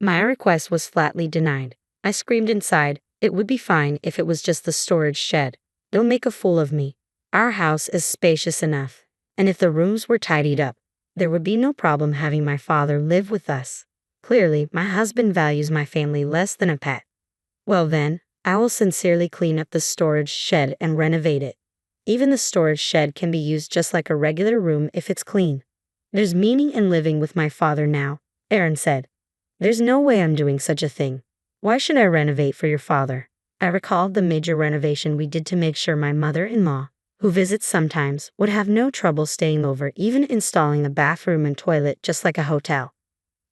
My request was flatly denied. I screamed inside, "It would be fine if it was just the storage shed. Don't make a fool of me. Our house is spacious enough, and if the rooms were tidied up, there would be no problem having my father live with us. Clearly, my husband values my family less than a pet. Well then, I will sincerely clean up the storage shed and renovate it. Even the storage shed can be used just like a regular room if it's clean. There's meaning in living with my father now," Aaron said. "There's no way I'm doing such a thing. Why should I renovate for your father?" I recalled the major renovation we did to make sure my mother-in-law, who visits sometimes, would have no trouble staying over, even installing a bathroom and toilet just like a hotel.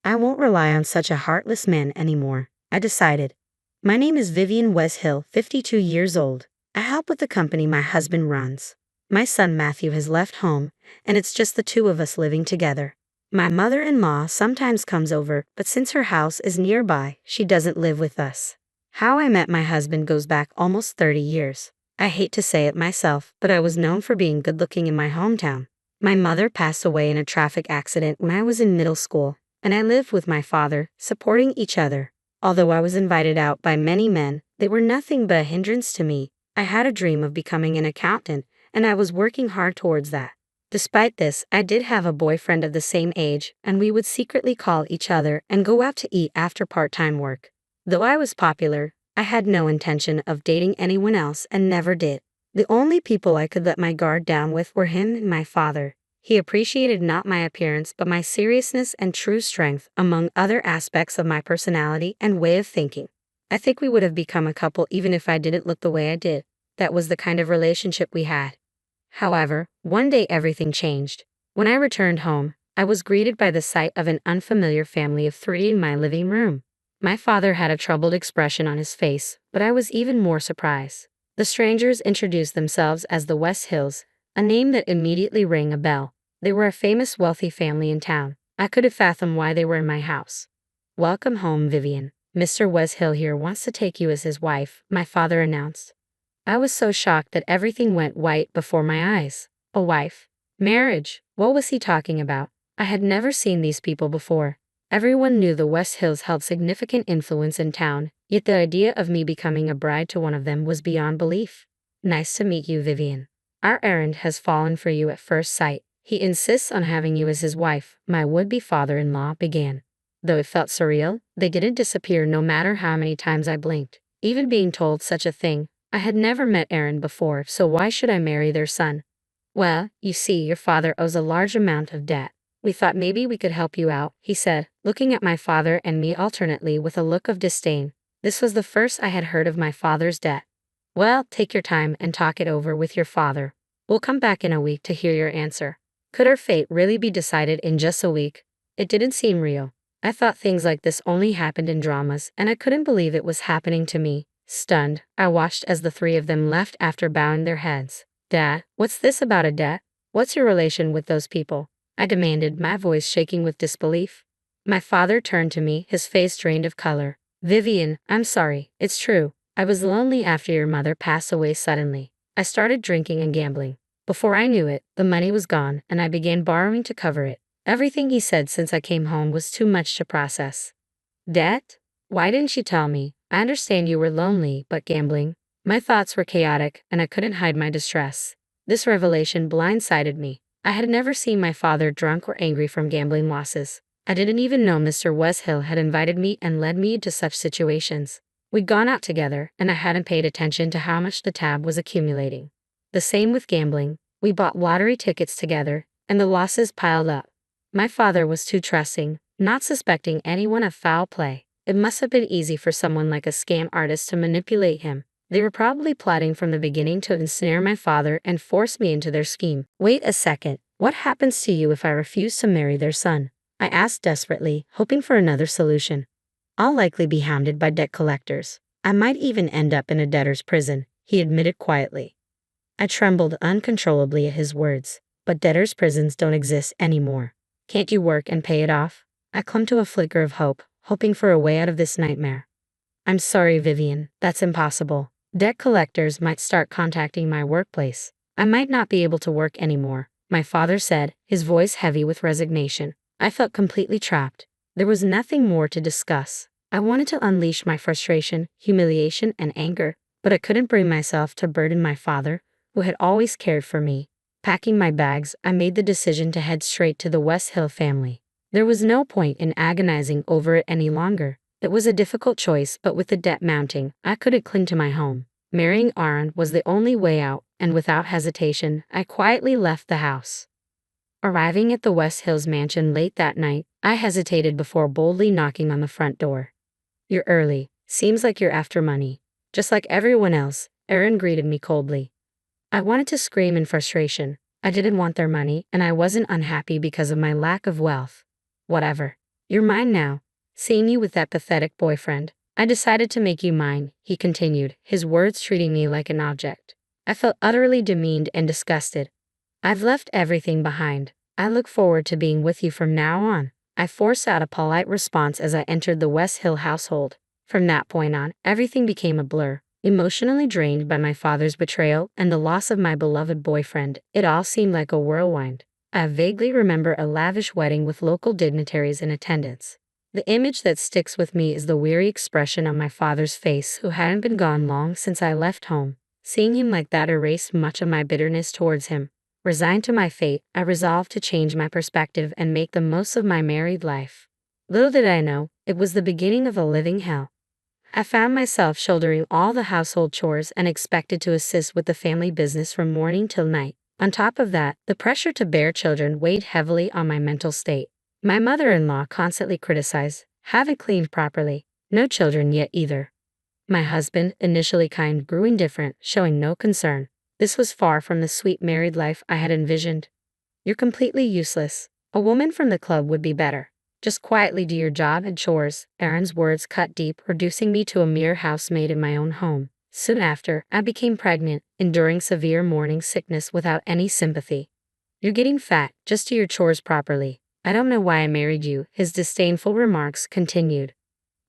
I won't rely on such a heartless man anymore, I decided. My name is Vivian Weshill, 52 years old. I help with the company my husband runs. My son Matthew has left home, and it's just the two of us living together. My mother-in-law sometimes comes over, but since her house is nearby, she doesn't live with us. How I met my husband goes back almost 30 years. I hate to say it myself, but I was known for being good-looking in my hometown. My mother passed away in a traffic accident when I was in middle school, and I lived with my father, supporting each other. Although I was invited out by many men, they were nothing but a hindrance to me. I had a dream of becoming an accountant, and I was working hard towards that. Despite this, I did have a boyfriend of the same age, and we would secretly call each other and go out to eat after part-time work. Though I was popular, I had no intention of dating anyone else and never did. The only people I could let my guard down with were him and my father. He appreciated not my appearance but my seriousness and true strength, among other aspects of my personality and way of thinking. I think we would have become a couple even if I didn't look the way I did. That was the kind of relationship we had. However, one day everything changed. When I returned home, I was greeted by the sight of an unfamiliar family of three in my living room. My father had a troubled expression on his face, but I was even more surprised. The strangers introduced themselves as the Weshills, a name that immediately rang a bell. They were a famous wealthy family in town. I could have fathomed why they were in my house. "Welcome home, Vivian. Mr. Weshill here wants to take you as his wife," my father announced. I was so shocked that everything went white before my eyes. A wife? Marriage? What was he talking about? I had never seen these people before. Everyone knew the Weshills held significant influence in town, yet the idea of me becoming a bride to one of them was beyond belief. "Nice to meet you, Vivian. Our errand has fallen for you at first sight. He insists on having you as his wife," my would-be father-in-law began. Though it felt surreal, they didn't disappear no matter how many times I blinked. Even being told such a thing, I had never met Aaron before, so why should I marry their son? "Well, you see, your father owes a large amount of debt. We thought maybe we could help you out," he said, looking at my father and me alternately with a look of disdain. This was the first I had heard of my father's debt. "Well, take your time and talk it over with your father. We'll come back in a week to hear your answer." Could our fate really be decided in just a week? It didn't seem real. I thought things like this only happened in dramas, and I couldn't believe it was happening to me. Stunned, I watched as the three of them left after bowing their heads. "Dad, what's this about a debt? What's your relation with those people?" I demanded, my voice shaking with disbelief. My father turned to me, his face drained of color. "Vivian, I'm sorry, it's true. I was lonely after your mother passed away suddenly. I started drinking and gambling. Before I knew it, the money was gone, and I began borrowing to cover it." Everything he said since I came home was too much to process. "Debt? Why didn't you tell me? I understand you were lonely, but gambling?" My thoughts were chaotic, and I couldn't hide my distress. This revelation blindsided me. I had never seen my father drunk or angry from gambling losses. I didn't even know Mr. Weshill had invited me and led me into such situations. We'd gone out together, and I hadn't paid attention to how much the tab was accumulating. The same with gambling. We bought lottery tickets together, and the losses piled up. My father was too trusting, not suspecting anyone of foul play. It must have been easy for someone like a scam artist to manipulate him. They were probably plotting from the beginning to ensnare my father and force me into their scheme. "Wait a second. What happens to you if I refuse to marry their son?" I asked desperately, hoping for another solution. "I'll likely be hounded by debt collectors. I might even end up in a debtor's prison," he admitted quietly. I trembled uncontrollably at his words. "But debtor's prisons don't exist anymore. Can't you work and pay it off?" I clung to a flicker of hope, hoping for a way out of this nightmare. "I'm sorry, Vivian, that's impossible. Debt collectors might start contacting my workplace. I might not be able to work anymore," my father said, his voice heavy with resignation. I felt completely trapped. There was nothing more to discuss. I wanted to unleash my frustration, humiliation, and anger, but I couldn't bring myself to burden my father, who had always cared for me. Packing my bags, I made the decision to head straight to the West Hill family. There was no point in agonizing over it any longer. It was a difficult choice, but with the debt mounting, I couldn't cling to my home. Marrying Aaron was the only way out, and without hesitation, I quietly left the house. Arriving at the West Hills mansion late that night, I hesitated before boldly knocking on the front door. "You're early. Seems like you're after money." Just like everyone else, Aaron greeted me coldly. I wanted to scream in frustration. I didn't want their money, and I wasn't unhappy because of my lack of wealth. "Whatever. You're mine now. Seeing you with that pathetic boyfriend, I decided to make you mine," he continued, his words treating me like an object. I felt utterly demeaned and disgusted. "I've left everything behind. I look forward to being with you from now on," I forced out a polite response as I entered the West Hill household. From that point on, everything became a blur. Emotionally drained by my father's betrayal and the loss of my beloved boyfriend, it all seemed like a whirlwind. I vaguely remember a lavish wedding with local dignitaries in attendance. The image that sticks with me is the weary expression on my father's face, who hadn't been gone long since I left home. Seeing him like that erased much of my bitterness towards him. Resigned to my fate, I resolved to change my perspective and make the most of my married life. Little did I know, it was the beginning of a living hell. I found myself shouldering all the household chores and expected to assist with the family business from morning till night. On top of that, the pressure to bear children weighed heavily on my mental state. My mother-in-law constantly criticized, "Haven't cleaned properly, no children yet either." My husband, initially kind, grew indifferent, showing no concern. This was far from the sweet married life I had envisioned. "You're completely useless. A woman from the club would be better. Just quietly do your job and chores." Aaron's words cut deep, reducing me to a mere housemaid in my own home. Soon after, I became pregnant, enduring severe morning sickness without any sympathy. "You're getting fat, just do your chores properly. I don't know why I married you," his disdainful remarks continued.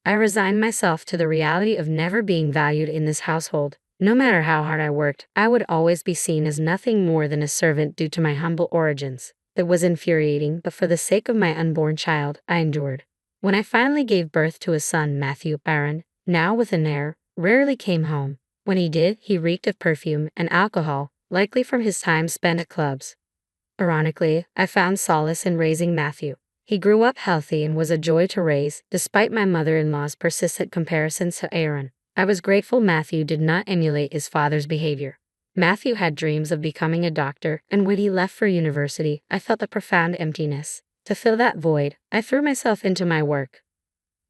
I resigned myself to the reality of never being valued in this household. No matter how hard I worked, I would always be seen as nothing more than a servant due to my humble origins. It was infuriating, but for the sake of my unborn child, I endured. When I finally gave birth to a son, Matthew, Aaron, now with an heir, rarely came home. When he did, he reeked of perfume and alcohol, likely from his time spent at clubs. Ironically, I found solace in raising Matthew. He grew up healthy and was a joy to raise, despite my mother-in-law's persistent comparisons to Aaron. I was grateful Matthew did not emulate his father's behavior. Matthew had dreams of becoming a doctor, and when he left for university, I felt a profound emptiness. To fill that void, I threw myself into my work.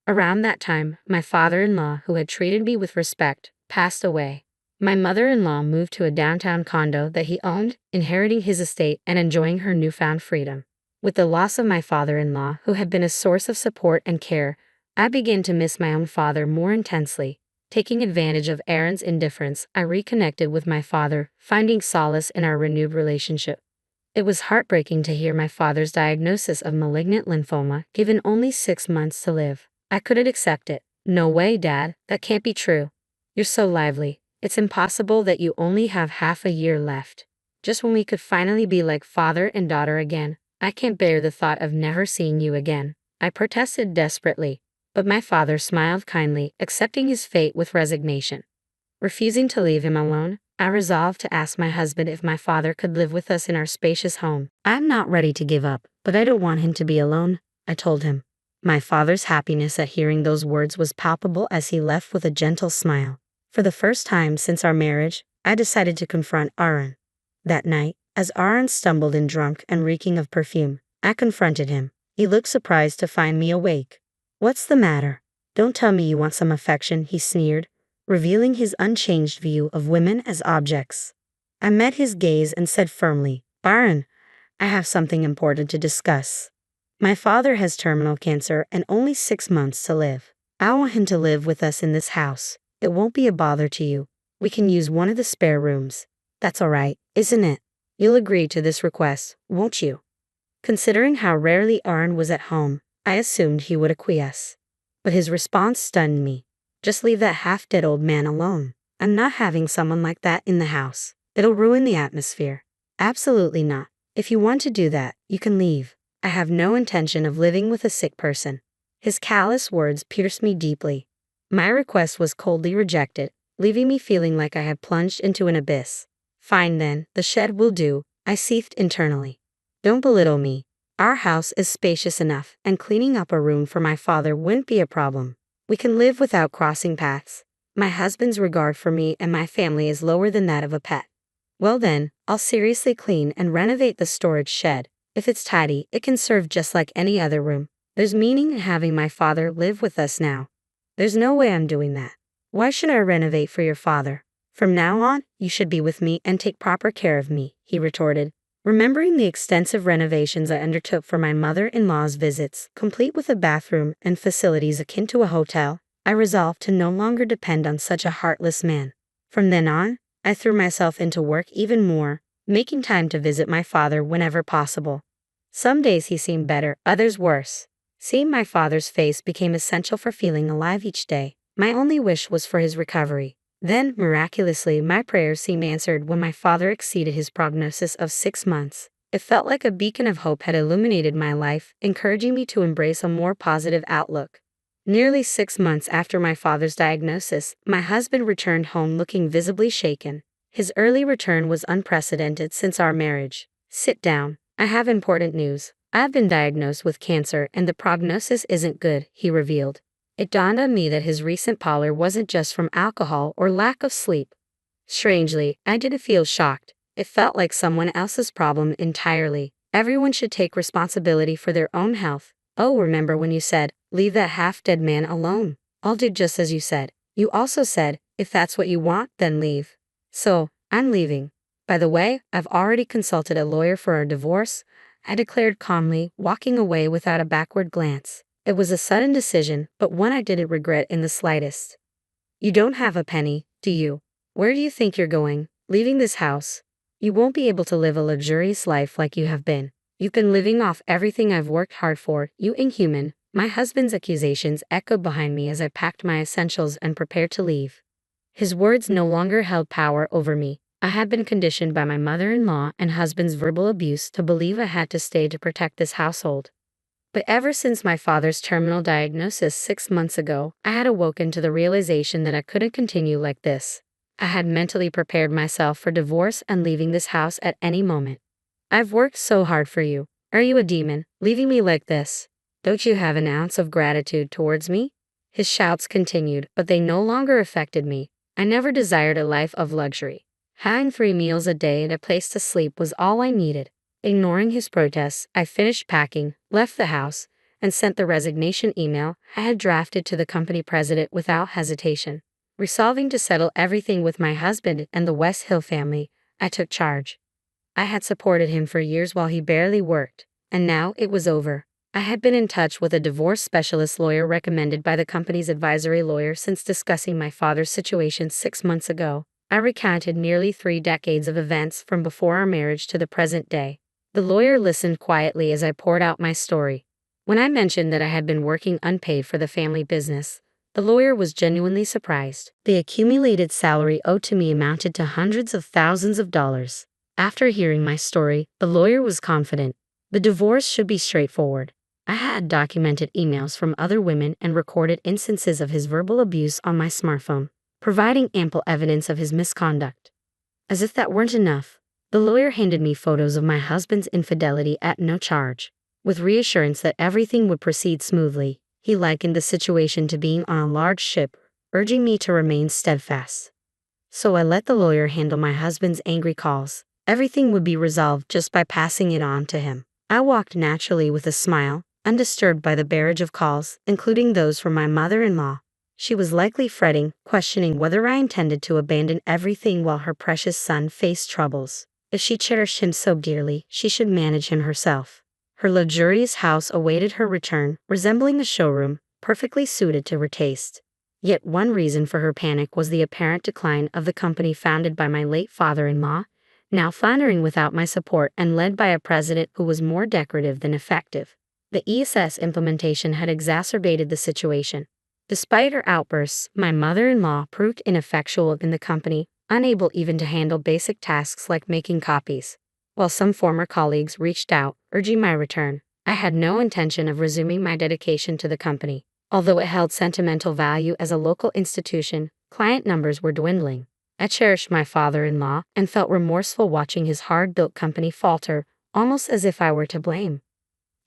Around that time, my father-in-law, who had treated me with respect, passed away. My mother-in-law moved to a downtown condo that he owned, inheriting his estate and enjoying her newfound freedom. With the loss of my father-in-law, who had been a source of support and care, I began to miss my own father more intensely. Taking advantage of Aaron's indifference, I reconnected with my father, finding solace in our renewed relationship. It was heartbreaking to hear my father's diagnosis of malignant lymphoma, given only 6 months to live. I couldn't accept it. "No way, Dad, that can't be true. You're so lively. It's impossible that you only have half a year left. Just when we could finally be like father and daughter again. I can't bear the thought of never seeing you again," I protested desperately. But my father smiled kindly, accepting his fate with resignation. Refusing to leave him alone, I resolved to ask my husband if my father could live with us in our spacious home. "I'm not ready to give up, but I don't want him to be alone," I told him. My father's happiness at hearing those words was palpable as he left with a gentle smile. For the first time since our marriage, I decided to confront Aaron. That night, as Aaron stumbled in drunk and reeking of perfume, I confronted him. He looked surprised to find me awake. "What's the matter? Don't tell me you want some affection," he sneered, revealing his unchanged view of women as objects. I met his gaze and said firmly, "Aaron, I have something important to discuss. My father has terminal cancer and only 6 months to live. I want him to live with us in this house. It won't be a bother to you. We can use one of the spare rooms. That's all right, isn't it? You'll agree to this request, won't you?" Considering how rarely Aaron was at home, I assumed he would acquiesce. But his response stunned me. "Just leave that half-dead old man alone. I'm not having someone like that in the house. It'll ruin the atmosphere." "Absolutely not. If you want to do that, you can leave. I have no intention of living with a sick person." His callous words pierced me deeply. My request was coldly rejected, leaving me feeling like I had plunged into an abyss. Fine then, the shed will do, I seethed internally. Don't belittle me. Our house is spacious enough, and cleaning up a room for my father wouldn't be a problem. We can live without crossing paths. My husband's regard for me and my family is lower than that of a pet. Well then, I'll seriously clean and renovate the storage shed. If it's tidy, it can serve just like any other room. There's meaning in having my father live with us now. There's no way I'm doing that. Why should I renovate for your father? From now on, you should be with me and take proper care of me, he retorted. Remembering the extensive renovations I undertook for my mother-in-law's visits, complete with a bathroom and facilities akin to a hotel, I resolved to no longer depend on such a heartless man. From then on, I threw myself into work even more, making time to visit my father whenever possible. Some days he seemed better, others worse. Seeing my father's face became essential for feeling alive each day. My only wish was for his recovery. Then, miraculously, my prayers seemed answered when my father exceeded his prognosis of 6 months. It felt like a beacon of hope had illuminated my life, encouraging me to embrace a more positive outlook. Nearly 6 months after my father's diagnosis, my husband returned home looking visibly shaken. His early return was unprecedented since our marriage. Sit down. I have important news. I've been diagnosed with cancer and the prognosis isn't good, he revealed. It dawned on me that his recent pallor wasn't just from alcohol or lack of sleep. Strangely, I didn't feel shocked. It felt like someone else's problem entirely. Everyone should take responsibility for their own health. Oh, remember when you said, leave that half-dead man alone? I'll do just as you said. You also said, if that's what you want, then leave. So, I'm leaving. By the way, I've already consulted a lawyer for our divorce, I declared calmly, walking away without a backward glance. It was a sudden decision, but one I didn't regret in the slightest. You don't have a penny, do you? Where do you think you're going? Leaving this house? You won't be able to live a luxurious life like you have been. You've been living off everything I've worked hard for, you inhuman. My husband's accusations echoed behind me as I packed my essentials and prepared to leave. His words no longer held power over me. I had been conditioned by my mother-in-law and husband's verbal abuse to believe I had to stay to protect this household. But ever since my father's terminal diagnosis 6 months ago, I had awoken to the realization that I couldn't continue like this. I had mentally prepared myself for divorce and leaving this house at any moment. I've worked so hard for you. Are you a demon, leaving me like this? Don't you have an ounce of gratitude towards me? His shouts continued, but they no longer affected me. I never desired a life of luxury. Having 3 meals a day and a place to sleep was all I needed. Ignoring his protests, I finished packing, left the house, and sent the resignation email I had drafted to the company president without hesitation. Resolving to settle everything with my husband and the West Hill family, I took charge. I had supported him for years while he barely worked, and now it was over. I had been in touch with a divorce specialist lawyer recommended by the company's advisory lawyer since discussing my father's situation 6 months ago. I recounted nearly 3 decades of events from before our marriage to the present day. The lawyer listened quietly as I poured out my story. When I mentioned that I had been working unpaid for the family business, the lawyer was genuinely surprised. The accumulated salary owed to me amounted to hundreds of thousands of dollars. After hearing my story, the lawyer was confident. The divorce should be straightforward. I had documented emails from other women and recorded instances of his verbal abuse on my smartphone, providing ample evidence of his misconduct. As if that weren't enough, the lawyer handed me photos of my husband's infidelity at no charge. With reassurance that everything would proceed smoothly, he likened the situation to being on a large ship, urging me to remain steadfast. So I let the lawyer handle my husband's angry calls. Everything would be resolved just by passing it on to him. I walked naturally with a smile, undisturbed by the barrage of calls, including those from my mother-in-law. She was likely fretting, questioning whether I intended to abandon everything while her precious son faced troubles. If she cherished him so dearly, she should manage him herself. Her luxurious house awaited her return, resembling a showroom, perfectly suited to her taste. Yet one reason for her panic was the apparent decline of the company founded by my late father-in-law, now floundering without my support and led by a president who was more decorative than effective. The ESS implementation had exacerbated the situation. Despite her outbursts, my mother-in-law proved ineffectual in the company, unable even to handle basic tasks like making copies. While some former colleagues reached out, urging my return, I had no intention of resuming my dedication to the company. Although it held sentimental value as a local institution, client numbers were dwindling. I cherished my father-in-law and felt remorseful watching his hard-built company falter, almost as if I were to blame.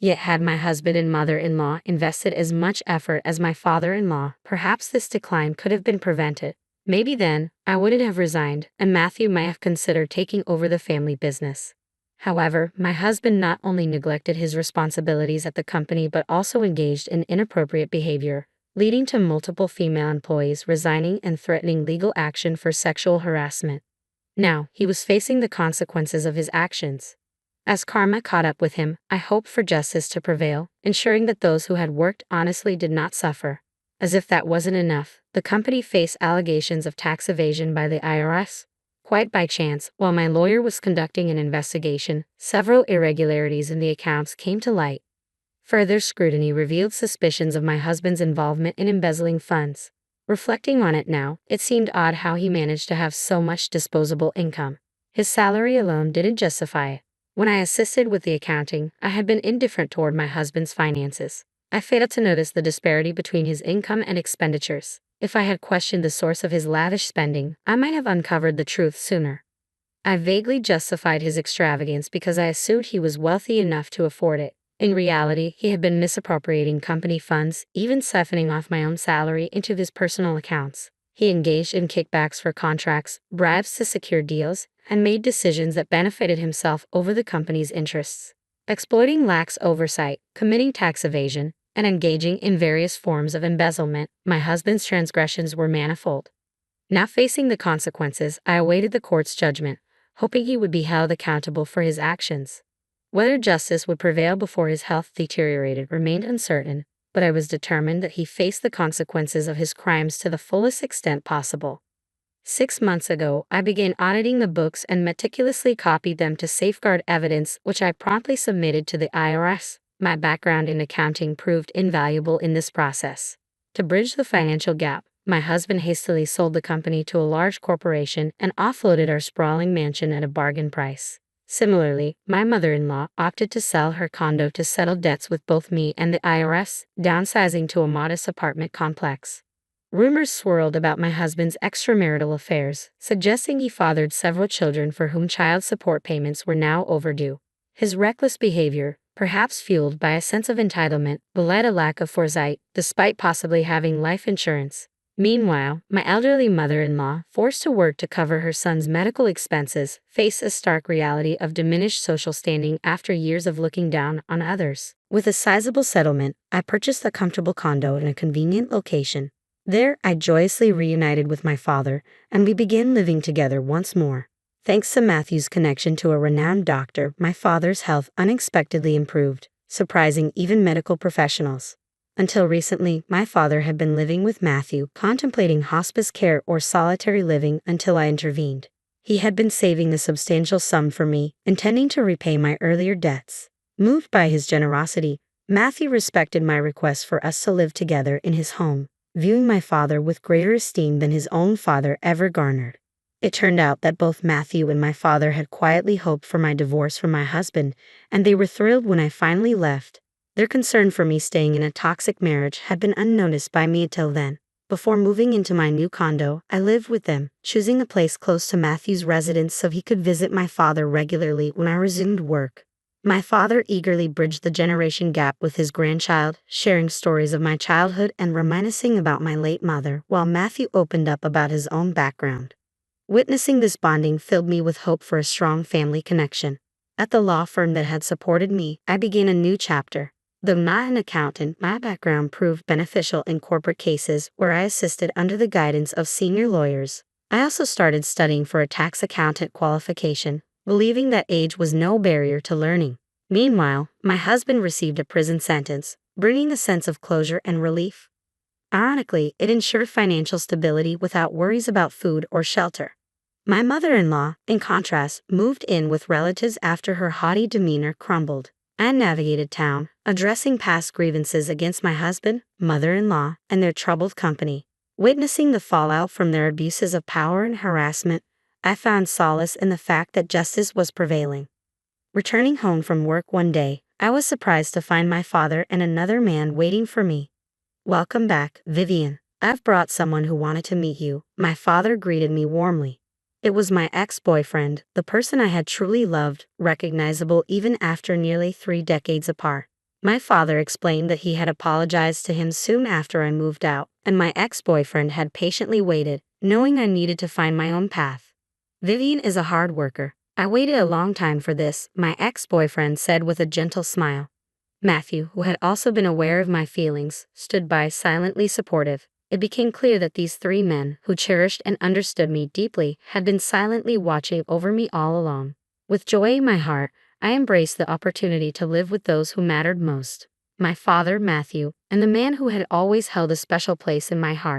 Yet had my husband and mother-in-law invested as much effort as my father-in-law, perhaps this decline could have been prevented. Maybe then, I wouldn't have resigned, and Matthew might have considered taking over the family business. However, my husband not only neglected his responsibilities at the company but also engaged in inappropriate behavior, leading to multiple female employees resigning and threatening legal action for sexual harassment. Now, he was facing the consequences of his actions. As karma caught up with him, I hoped for justice to prevail, ensuring that those who had worked honestly did not suffer. As if that wasn't enough, the company faced allegations of tax evasion by the IRS. Quite by chance, while my lawyer was conducting an investigation, several irregularities in the accounts came to light. Further scrutiny revealed suspicions of my husband's involvement in embezzling funds. Reflecting on it now, it seemed odd how he managed to have so much disposable income. His salary alone didn't justify it. When I assisted with the accounting, I had been indifferent toward my husband's finances. I failed to notice the disparity between his income and expenditures. If I had questioned the source of his lavish spending, I might have uncovered the truth sooner. I vaguely justified his extravagance because I assumed he was wealthy enough to afford it. In reality, he had been misappropriating company funds, even siphoning off my own salary into his personal accounts. He engaged in kickbacks for contracts, bribes to secure deals, and made decisions that benefited himself over the company's interests. Exploiting lax oversight, committing tax evasion, and engaging in various forms of embezzlement, my husband's transgressions were manifold. Now facing the consequences, I awaited the court's judgment, hoping he would be held accountable for his actions. Whether justice would prevail before his health deteriorated remained uncertain, but I was determined that he face the consequences of his crimes to the fullest extent possible. 6 months ago, I began auditing the books and meticulously copied them to safeguard evidence, which I promptly submitted to the IRS. My background in accounting proved invaluable in this process. To bridge the financial gap, my husband hastily sold the company to a large corporation and offloaded our sprawling mansion at a bargain price. Similarly, my mother-in-law opted to sell her condo to settle debts with both me and the IRS, downsizing to a modest apartment complex. Rumors swirled about my husband's extramarital affairs, suggesting he fathered several children for whom child support payments were now overdue. His reckless behavior, perhaps fueled by a sense of entitlement, belied a lack of foresight, despite possibly having life insurance. Meanwhile, my elderly mother-in-law, forced to work to cover her son's medical expenses, faced a stark reality of diminished social standing after years of looking down on others. With a sizable settlement, I purchased a comfortable condo in a convenient location. There, I joyously reunited with my father, and we began living together once more. Thanks to Matthew's connection to a renowned doctor, my father's health unexpectedly improved, surprising even medical professionals. Until recently, my father had been living with Matthew, contemplating hospice care or solitary living until I intervened. He had been saving a substantial sum for me, intending to repay my earlier debts. Moved by his generosity, Matthew respected my request for us to live together in his home, viewing my father with greater esteem than his own father ever garnered. It turned out that both Matthew and my father had quietly hoped for my divorce from my husband, and they were thrilled when I finally left. Their concern for me staying in a toxic marriage had been unnoticed by me until then. Before moving into my new condo, I lived with them, choosing a place close to Matthew's residence so he could visit my father regularly when I resumed work. My father eagerly bridged the generation gap with his grandchild, sharing stories of my childhood and reminiscing about my late mother, while Matthew opened up about his own background. Witnessing this bonding filled me with hope for a strong family connection. At the law firm that had supported me, I began a new chapter. Though not an accountant, my background proved beneficial in corporate cases where I assisted under the guidance of senior lawyers. I also started studying for a tax accountant qualification, believing that age was no barrier to learning. Meanwhile, my husband received a prison sentence, bringing a sense of closure and relief. Ironically, it ensured financial stability without worries about food or shelter. My mother-in-law, in contrast, moved in with relatives after her haughty demeanor crumbled. I navigated town, addressing past grievances against my husband, mother-in-law, and their troubled company. Witnessing the fallout from their abuses of power and harassment, I found solace in the fact that justice was prevailing. Returning home from work one day, I was surprised to find my father and another man waiting for me. Welcome back, Vivian. I've brought someone who wanted to meet you. My father greeted me warmly. It was my ex-boyfriend, the person I had truly loved, recognizable even after nearly 3 decades apart. My father explained that he had apologized to him soon after I moved out, and my ex-boyfriend had patiently waited, knowing I needed to find my own path. Vivian is a hard worker. I waited a long time for this, my ex-boyfriend said with a gentle smile. Matthew, who had also been aware of my feelings, stood by silently supportive. It became clear that these 3 men, who cherished and understood me deeply, had been silently watching over me all along. With joy in my heart, I embraced the opportunity to live with those who mattered most. My father, Matthew, and the man who had always held a special place in my heart.